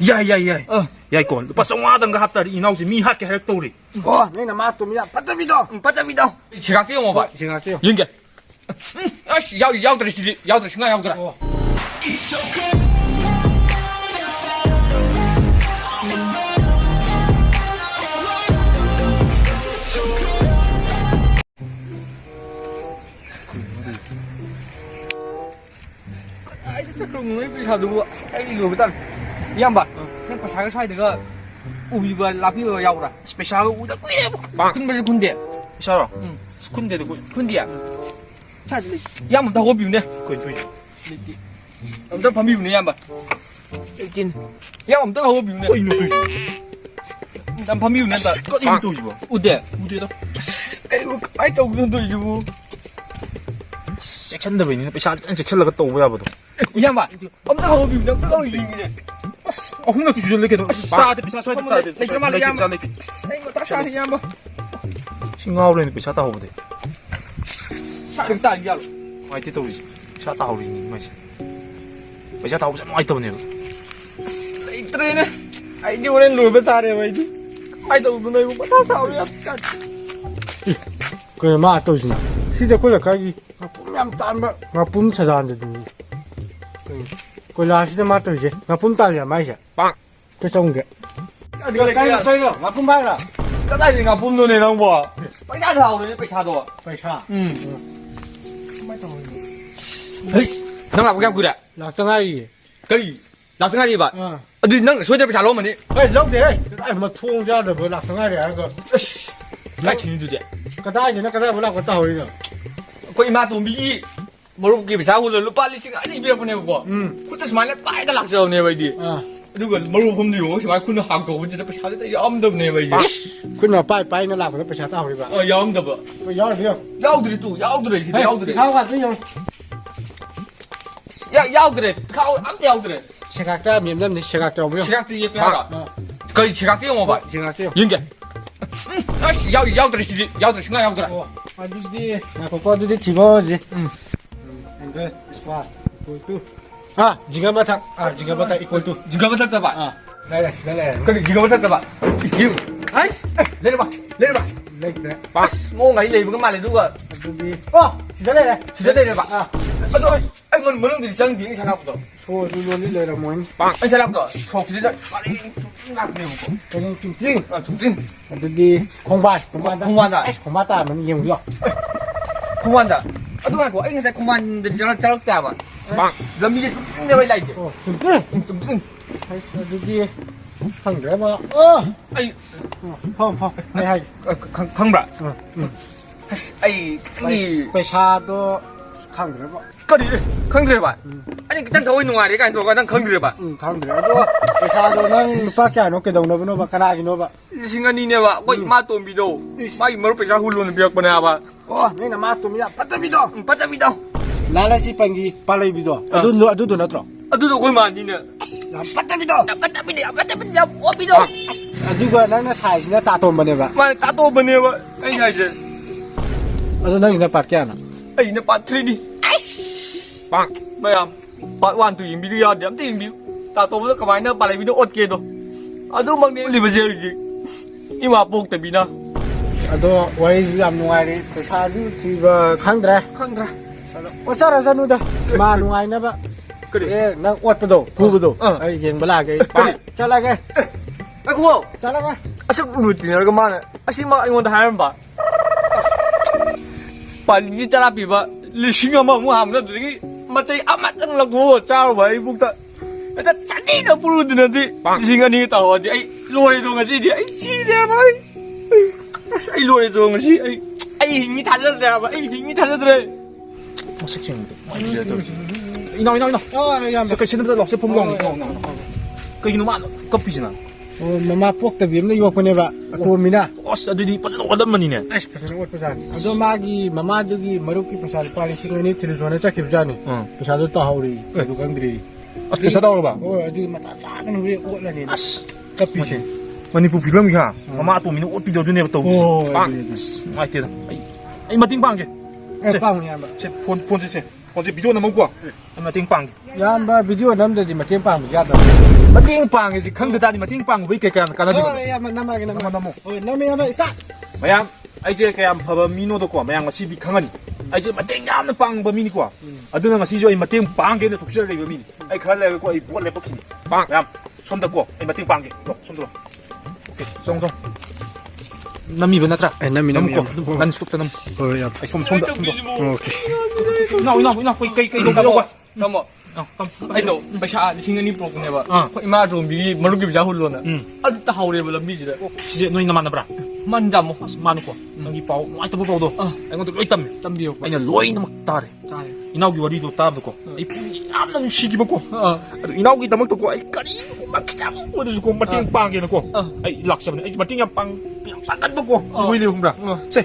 야야야. 야 이거 lupa 성화던가 합다리 이나오지 미하게 할 도리. 너희는 맛도미야 빠따비도 빠짜비다. 제가 끼워 먹어봐. 생각해요 연계. 아씨, 야우들이 신나 야우들아. ai chắc không mấy bây giờ đúng không? Ai người ta em bà, nên phải sáng sai được cái ui vừa làm như vừa giàu rồi. 스페셜 우다 꾸이네. 큰 벌써 군대. 샤라. 스콘데도 군대야. em mà tao có biểu nè. 거의 Ông tao phải biểu nè em bà. Tin. em mà tao có biểu nè. 이놈들. 난 phải biểu nè ta. 거 이놈 또 입어. 어때? 우대다. 아이고, 아이 또 그런 또 이거. 섹션도 왜 있는 스페셜 섹션라가 또 뭐야 봐도. em bà, ông tao có biểu nè, tao có biểu nè. 혼나 주절래 걔도. 따데 비싸 소리 따데. lấy cái em. Anh mà tao sao thì em bà. 싱가오르는 그 샤다 오버데. Đừng tàn ra. 아이 때도 우리 샤다 오리니 마지. 샤다 오버 좀 아이 때문에. Lấy tre nè. Anh đi lên lùi bên ta này mày đi. Ai đâu bên đây cũng bắt sao đấy. 그 맛도지나 시대 꼴려 가기 뿜ям 땀바 나뿜 찾아왔는데 꼴라 시대 맛도지 나뿜 딸이야 맛이야 그 좋은 게 까이가 나뿜 봐라 Cái này thì ngọc bùm luôn này không bỏ. Bánh xa thầu đấy, bánh xa rồi. phải Hey, nó làm cái gì 낙동아리 cái gì? Làm cái gì vậy? Đi nâng xuống cho bánh xa lỗ mà đi. 에이 럭데 아이 뭐 투ong자도 뭐 낙동아리야 그거 Lại chỉ như thế. 그다지 나 그다 뭐라고 따오리노 Có ima tụi mỹ. Mà lúc kia bánh xa hôn là lúc ba lý sinh anh đi bên này của. Kút tới smile lại bãi đã lạc rồi này vậy đi. Đúng rồi, mà lúc hôm nhiều thì mai kút nó hàng cầu bên trên bánh xa đấy âm đầm này vậy đi. 그나 빠이빠이 나 라고 배 찾다 오리 봐 âm đầm. 그 열이요 Yaudırı tu, yaudırı thì yaudırı. 가오가 좀 Yaudırı, khao ám yaudırı. 생각다 밈담니 생각다 오면 시각 뒤에 빼라. 거의 시각 끼워 먹어. 생각해요 연계. 아씨, 야우들이 신나 야우들아. 아두디 나 거거두디 집어지 이거 스파 꼴뚜 아 지가마타 이꼴뚜 Juga betul tak, Pak? 네네 Cái gì juga betul tak, Pak? Yêu. 아이씨 Lên đi, Pak. Lên đi, Pak. 렉네 Pas, mau ngai lì với cái mặt này đúng rồi. 아두디 지달래 Chỉ tới đây này, Pak. Thôi, anh còn muốn thì sang tiếng sang học rồi. 소주로니 내라 모인 Anh sẽ làm rồi. Chọc thì đấy. Bạn đi làm nhiều. 그냥 찡찡 Chúng tin. 아두디 공반 Không ăn à? 공반다 면 이용이요 Không ăn à? Đúng rồi, của anh sẽ không ăn thì cho nó chả bạn. Làm gì cũng đây lại. 찡찡 Chúng tin. 아두디 한그래봐 Ai 펑펑 하이 không bạn. Ai cái gì? 배샤도 한그래봐 Cái gì? Không được bạn. Anh đang thổi ngoài đấy cái anh đang không được bạn. 한그래도 배샤도 난 밖에 안 오게 동너 봐 까나기 노봐 Singa ni nè bạn, quay ma tôm bị đồ. Mai mới phải ra hôn luôn việc bên này bạn. 내가 맛도미야 빠따비도 Bắt 잡이 đâu? 나라시 뺑기 빨라이비도 아두도 너트로 Tôi quay mà đi nè. 빠따비도 Bắt 잡이 đi, bắt 잡이 đi, ốp đi đâu? 아두가 나나 사이시나 따돈 봐 Mà ta tôm bên này bạn. Anh này chứ. 아두 나 이나 밖에 안 Anh nó bắt tri đi. Bang. Mày am. Bạn hoàn tùy bị đi điểm tiền bị. Ta tôm nó cái nó bắt lại bị nó ốt kia rồi. Tôi mang đi live giờ gì. Nhưng mà buộc tại bị nó. 아두 와이즈 암누아리 사주 지바 칸드라 Không ra. 어쩌라 자누다 마 누아이나 봐 Cái gì? 에, 나 옷부도 부부도 아이 옌블라게 잘라게 Anh không? 잘라가 Sao lùi tiền rồi cơ mà này. Xin mà anh muốn hai bạn. Bạn đi ta bị vợ. Lý sinh mà không làm nữa thì mà chơi ám mắt ăn lạc vô sao vậy buộc ta. Ta chán đi đâu bù đi nữa thì. Sinh anh đi tàu thì anh lùi đi đâu gì thì anh xí ra vậy. Anh lùi đi đâu gì anh hình như thật ra vậy anh hình như thật ra. 색쟁이도. 이나. 야 색깔 신음들 럭세 폼공. 그 이놈아 커피지나. 마마 폭다 비엠나 요코네 봐 도미나 어스 아들이 빠져 오랜만이네. 아이씨 패션 옷 패션 아두 마기 마마두기 마루키 패션 파리싱니 트리존에 짝입자니 패션도 또 하우리 그 강들이 어떻게 사다 오라 봐. 아두 마타 작은 우리 옷라니 아스. 커피지 만니부 비람이야. 마마 또 미는 옷 비디오 주네 또. 오 빵. 아이 때다. 아이 마팅 빵게. 빵이야 봐 제 폰. ꯍꯧꯖꯤꯛ ꯚꯤꯗꯤꯑꯣ ꯅꯝꯃꯧꯀꯣ ꯑꯩ ꯃꯇꯦꯡ ꯄꯥꯡꯒꯦ ꯏꯌꯥꯝꯕ ꯚꯤꯗꯤꯑꯣ ꯅꯝꯗꯗꯤ ꯃꯇꯦꯡ ꯄꯥꯡꯕ ꯌꯥꯗ꯭ꯔꯥ ꯃꯇꯦꯡ ꯄꯥꯡꯉꯦꯁꯤ ꯈꯪꯗ ꯇꯥꯔꯗꯤ ꯃꯇꯦꯡ ꯄꯥꯡꯕꯩ ꯀꯩ ꯀꯌꯥꯝ ꯀꯥꯟꯅꯗꯣꯏꯅꯣ ꯍꯣꯏ ꯏꯌꯥꯝꯕ ꯅꯝꯃꯒꯦ ꯅꯝꯃꯣ ꯅꯝꯃꯣ ꯍꯣꯏ ꯅꯝꯃꯦ ꯏꯌꯥꯝꯕ ꯁ꯭ꯇꯥꯔꯠ ꯃꯌꯥꯝ ꯑꯩꯁꯦ ꯀꯌꯥꯝ ꯐꯕ ꯃꯤꯅꯣꯗꯀꯣ ꯃꯌꯥꯝ ꯉꯁꯤꯗꯤ ꯈꯪꯉꯅꯤ ꯑꯩꯁꯦ ꯃꯇꯦꯡ ꯌꯥꯝꯅ ꯄꯥꯡꯕ ꯃꯤꯅꯤꯀꯣ ꯑꯗꯨꯅ ꯉꯁꯤꯁꯨ ꯑꯩ ꯃꯇꯦꯡ ꯄꯥꯡꯒꯦꯅ ꯊꯣꯛꯆꯔ ꯂꯩꯕ ꯃꯤꯅꯤ ꯑꯩ ꯈꯔ ꯂꯩꯔꯒꯀꯣ ꯑꯩ ꯕꯣꯠ ꯂꯦꯞꯄꯛꯈꯤꯅꯤ ꯃꯌꯥꯝ ꯁꯣꯝꯗꯀꯣ ꯑꯩ ꯃꯇꯦꯡ ꯄꯥꯡꯒꯦ ꯁꯣꯝꯗ ꯑꯣꯀꯦ ꯆꯣꯡ ꯅꯝꯃꯤꯕ ꯅꯠꯇ꯭ꯔꯥ ꯅꯝꯃꯤ ꯅꯝꯃꯨꯀꯣ ꯅꯟ ꯁ꯭ꯇꯣꯞꯇ ꯅꯝ ꯍꯣꯏ ꯏꯌꯥꯝꯕ ꯑꯩ ꯁꯣꯝꯗ ꯑꯣꯀꯦ 이나오 그이 ꯂꯧꯕ Tamo. ꯑꯩꯗꯣ ꯄꯩꯁꯥ 2,000 ꯄꯨꯔꯛꯄꯅꯦꯕ ꯑꯥ ꯑꯩꯈꯣꯏ ꯏꯃꯥ ꯇꯣꯝꯕꯤꯒꯤ ꯃꯔꯨꯞꯀꯤ ꯄꯩꯁꯥ ꯍꯨꯜꯂꯣꯅ ꯑꯗꯨ ꯇꯥꯍꯧꯔꯦꯕ ꯂꯝꯕꯤꯁꯤꯗ 시제 너희 나만나봐라 ꯃꯟ ꯇꯥꯃꯣ ꯑꯁ ꯃꯥꯅꯨꯀꯣ ꯅꯪꯒꯤ ꯄꯥꯎ ꯅꯨꯡꯉꯥꯏꯇꯕ ꯄꯥꯎꯗꯣ ꯑꯩꯉꯣꯟꯗ ꯂꯣꯏ ꯇꯝꯃꯦ ꯇꯝꯕꯤꯌꯣ ꯑꯩꯅ ꯂꯣꯏꯅꯃꯛ ꯇꯥꯔꯦ ꯇꯥꯔꯦ 이나오기 와리도 따ꯕꯗꯀꯣ ꯑꯩ ꯄꯨꯛꯅꯤꯡ ꯌꯥꯝꯅ ꯅꯨꯡꯁꯤꯈꯤꯕꯀꯣ ꯑꯗꯨ 이나오기ꯗꯃꯛꯇꯀꯣ ꯑꯩ ꯀꯔꯤꯒꯨꯝꯕ ꯈꯤꯇꯪ ꯑꯣꯏꯔꯁꯨꯀꯣ ꯃꯇꯦꯡ ꯄꯥꯡꯒꯦꯅꯀꯣ ꯑꯩ ꯂꯥꯛꯆꯕꯅꯦ ꯑꯩ ꯃꯇꯦꯡ ꯌꯥꯝ ꯄꯥꯡꯒꯟꯕꯀꯣ ꯃꯣꯏꯅꯦꯕ ꯈꯪꯕ꯭ꯔꯥ ꯁꯦ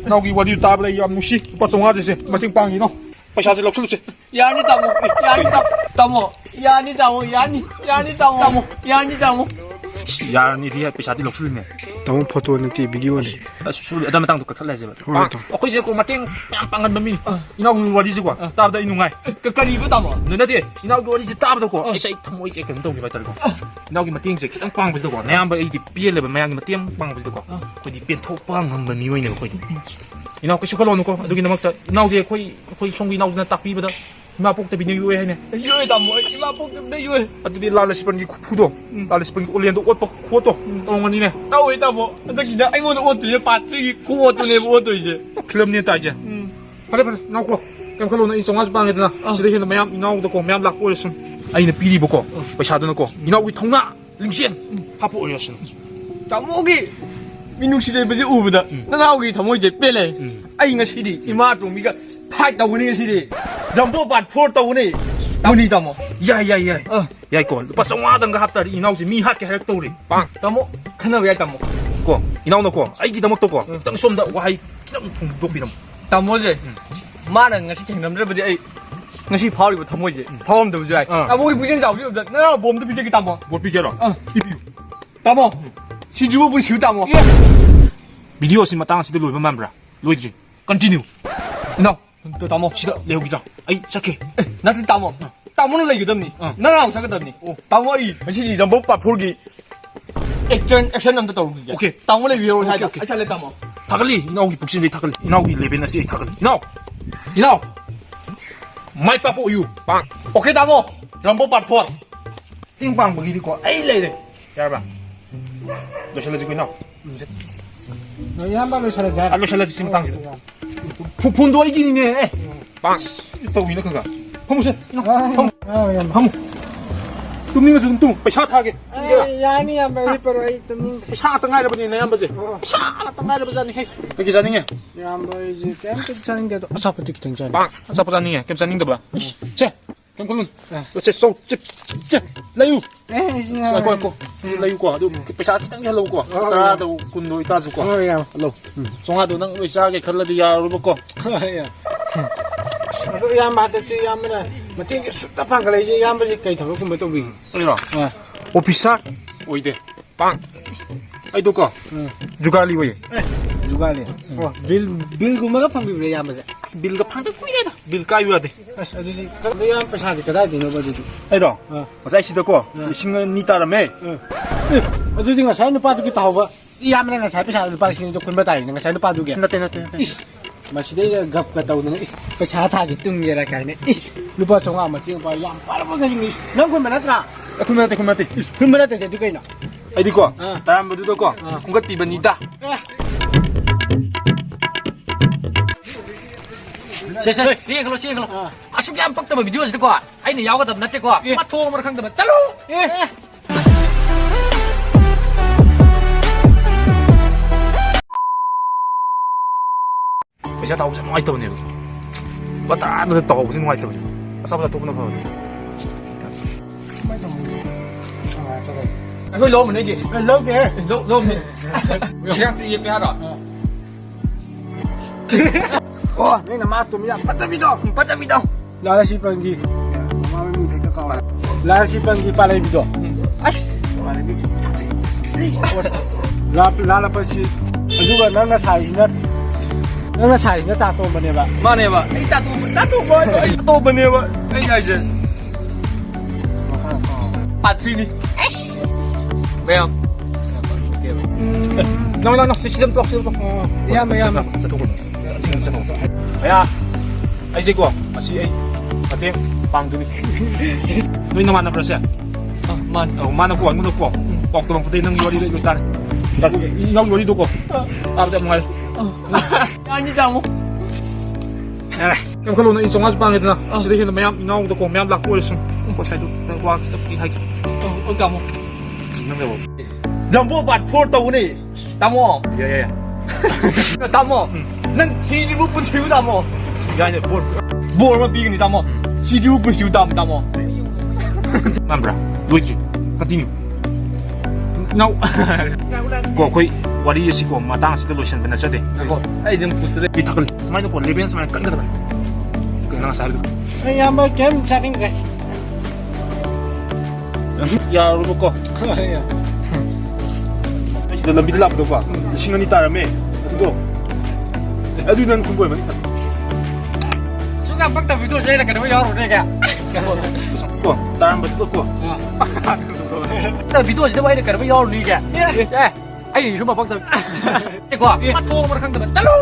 이나오기 와리도 따ꯕꯗ ꯑꯩ ꯌꯥꯝ ꯅꯨꯡꯁꯤ ꯂꯨꯄꯥ 500ꯁꯦ ꯃꯇꯦꯡ ꯄꯥꯡꯒꯦ 이나오 ꯄꯩꯁꯥꯁꯦ ꯂꯧꯁꯜꯂꯨꯁꯦ 야니 따모 야니 따모 야니 따모 야니 따모 야니 따모 야니 리 ꯄꯩꯁꯥꯗꯤ ꯂꯧꯁꯜꯂꯤꯅꯦ ꯇꯥꯃꯣ ꯐꯣꯇꯣ ꯅꯠꯇꯦ ꯚꯤꯗꯤꯑꯣꯅꯤ ꯁꯨ ꯑꯗꯨ ꯃꯇꯥꯡꯗꯣ ꯀꯛꯊꯠꯂꯁꯦꯕ ꯍꯣꯏ ꯑꯩꯈꯣꯏꯁꯦ ꯀꯣ ꯃꯇꯦꯡ ꯌꯥꯝ ꯄꯥꯡꯒꯟꯕ ꯃꯤꯅꯤ 이나오기 와리ꯁꯦꯀꯣ ꯇꯥꯕꯗ ꯑꯩ ꯅꯨꯡꯉꯥꯏ ꯀꯔꯤꯕ ꯇꯥꯃꯣ ꯅꯠꯇꯦ 이나오기 와리ꯁꯦ ꯇꯥꯕꯗꯀꯣ ꯑꯩꯁꯦ ꯊꯃꯣꯏꯁꯦ ꯀꯩꯅꯣ ꯇꯧꯈꯤꯕ ꯍꯥꯏꯇꯥꯔꯦꯀꯣ 이나오기 ꯃꯇꯦꯡꯁꯦ ꯈꯤꯇꯪ ꯄꯥꯡꯕꯁꯤꯗꯀꯣ ꯅꯌꯥꯝꯕ ꯑꯩꯗꯤ ꯄꯦꯜꯂꯦꯕ ꯃꯌꯥꯝꯒꯤ ꯃꯇꯦꯡ ꯄꯥꯡꯕꯁꯤꯗꯀꯣ ꯑꯩꯈꯣꯏꯗꯤ ꯄꯦꯟꯊꯣꯛꯄ ꯉꯝꯕ ꯃꯤꯑꯣꯏꯅꯦꯕ ꯑꯩꯈꯣꯏꯗꯤ 이나오 ꯀꯩꯁꯨ ꯈꯜꯂꯣꯅꯨꯀꯣ ꯑꯗꯨꯒꯤꯗꯃꯛꯇ 이나오ꯁꯦ ꯑꯩꯈꯣꯏ ꯁꯣꯝꯒꯤ 이나오ꯁꯤꯅ ꯇꯥꯛꯄꯤꯕꯗ 이마 ꯄꯣꯛꯇꯕꯤꯅ ꯌꯣꯛꯑꯦ ꯍꯥꯏꯅꯦ 요에 따모 이마 볶음에 요에 ꯑꯗꯨꯗꯤ ꯂꯥꯜꯂꯁꯤꯄꯟꯒꯤ ꯈꯨꯐꯨꯗꯣ ꯂꯥꯜꯂꯁꯤꯄꯟꯒꯤ ꯑꯣꯂꯦꯟꯗꯣ 어otꯄ ꯈꯣꯠꯇꯣ ꯇꯧꯔꯝꯒꯅꯤꯅꯦ 따오에 따모 ꯍꯟꯗꯛꯁꯤꯗ ꯑꯩꯉꯣꯟꯗ ꯑꯣꯠꯇꯣꯏꯁꯦ ꯄꯥꯇ꯭ꯔꯤꯒꯤ ꯈꯨꯑꯣꯠꯇꯨꯅꯦꯕ ꯑꯣꯠꯇꯣꯏꯁꯦ ꯐꯤꯂꯝꯅꯦ ꯇꯥꯏꯁꯦ ꯐꯔꯦ ꯏꯅꯥꯎꯀꯣ ꯀꯩꯝ ꯈꯜꯂꯨꯅꯨ ꯑꯩ 500 ꯄꯥꯡꯉꯦꯗꯅ ꯁꯤꯗ ꯍꯦꯟꯅ ꯃꯌꯥꯝ 이나오ꯗꯀꯣ ꯃꯌꯥꯝ ꯂꯥꯛꯄ 어렸음 ꯑꯩꯅ ꯄꯤꯔꯤꯕꯀꯣ ꯄꯩꯁꯥꯗꯨꯅꯀꯣ 이나오기 통나 링젠 하프 어렸음 따모기 민웅씨 레벨이 우보다 나나오기 더모이제 빼래 아이 ngасidi 이마 동미가 파이트 따오니 ngасidi 럼보 밭4 따오니 따오니 따모 야야야 야이거 루파 500가 합다리 이나오지 미 핫게 하락도리 빵 따모 카나왜 따모 거 이나오너거 아이기다먹도거 땅 쏨다 와이 기름 높이름 따모제 마는 ngasi 쟁남들버디 아이 ngasi 파울이고 더모이제 파움도 부자이 따모기 부진 자우리 없다 나나 몸도 비제기 따모 뭘 비게라 이비유 따모 시주부 시우 따모 비디오 신 마땅 시들 로이번 만브라 로이지 컨티뉴 너 또 따모 시다 레오기자 아이 시작해 나도 따모 따모는 레이거든니 나랑 사거든니 따모이 ngasi 럼보 밭4기 액션 남도 따오기 오케이. 따모레 위로 살자 오케이. 아찰레 따모 타글리 이나오기 북신데 타글리 이나오기 레베나시 타글리 이나오 마이 빠뽀 우유 빵 오케이 따모 럼보 밭4 띵빵 먹이리고 에이 레이레 야봐 너 샬라지고 이나오 너희 한 발로 차려자 알로 샬라지 지금 당신 폰도 이기니네 빵 또 위나 그가 허무세 허무 tumninga sum tum paisa thage yani iyamba 이 pero ay tumning paisa ta ngai rabani na yambaje paisa ta ngai rabani he kaki janinge iyamba 이제 잼도 차는데도 아사부터 기등잖아 빵 asapo janinge kem janing da ba che kem kolun se so che layu 에이 ko layu ko adu paisa kitang hello ko ta da kun do ita su ko 어야 hello songa do nang isa ge kharla di ya ru ko 어야 그 iyamba 하듯이 iyamb나 마팅 숫다판 그래 이제 iyamba 그ೈ 더고 뭐 또비 ira officer oide 빵 ai do ko jugali we 누가래 빌 구마가 판비 왜 iyamba bil ga phang da kuida bil ka yu ade 어디 그 iyamba 사지 그다 되는 거지 ai do masai sida ko sing ni ta rame 어디 nga sai 누파 두기 타오바 iyamba nga sai pesa 누파 sing 저 군바 다이 nga sai 누파 두기 nate 마시데 갑가 타오는 pesa 타기 뚱게라 가네 누파 총아 마팅 봐 양 빠르고 가니 넌 군바 나트라 kumate 군바 나트 되디 가이나 ai di ko taram du do ko kungat pi banita 시행으로 아쉽게 안 빡다면 비디오 지을 거야 아이는 야구가 더 낫대 거야 마토음으로 강다면 짤로 paisa ta usa ngai tabane bata da ta usa ngai tabane asaba da to buna fa 아그 너무 내게 lâu kìa 너무 내 시작 이게 빼하라 어 내가 마토 미야 빠따비도 라라시 방기 마음이 되게 까와 라라시 방기 빨래비도 아씨 라라빠시 누가 나나 사이즈나 ꯅꯪꯅ ꯁꯥꯏꯁꯤꯅ ꯇꯥꯇꯣꯝꯕꯅꯦꯕ ꯃꯥꯅꯦꯕ ꯑꯩ ꯇꯥꯇꯣꯝꯕ ꯑꯩ ꯑꯇꯣꯝꯕꯅꯦꯕ ꯑꯩ ꯍꯥꯏꯁꯦ ꯄꯥꯇ꯭ꯔꯤꯅꯤ ꯃꯌꯥꯝ ꯅꯪ 시점 또 시점 또. ꯌꯥꯝꯃꯦ ꯌꯥꯝꯃꯦ 야, 아이제고, 아시 에이, 어때? 빵두니. 너희 너 만나 버렸어? 만 만나고 안 만나고. 뻥뻥 그때 능 요리 이거 따라. 형 요리도 고. 따로 잡는 거. 아니 장모 그럼 그걸로 이 송아지 빵에 드나. 시대 현도 매암 이나오도 고 매암 락고 있음. 고 사이도 와 기타 이 하기. 장모 능내고. 럼보 밭포 떠오니 다모 예. 다모 난 시디부 분치우 다모 야 이제 뭘 비기니 다모 시디부 분치우 다모 Mambra, Luigi, continue. Now, ko koi wari yesi ko matang sida lotion bena sade. ai dum pusre Bitakal, samay no ko leben samay kan kada. Ko nang sabi ko. ꯌꯥꯝꯕ ꯀꯩꯝ ꯆꯥꯅꯤꯡꯗ꯭ꯔꯦ Ya rubo ko. Ay sida lambi lap do ba. Singani tarame. Adudo. Adu nan kun boy man. Suka pakta video saya nak kena yaro ni kaya. Ko, taram ba ko. Pakta video saya nak kena yaro ni kaya. Ai ni cuma pakta. Ni ko, matu orang kang tu, talo.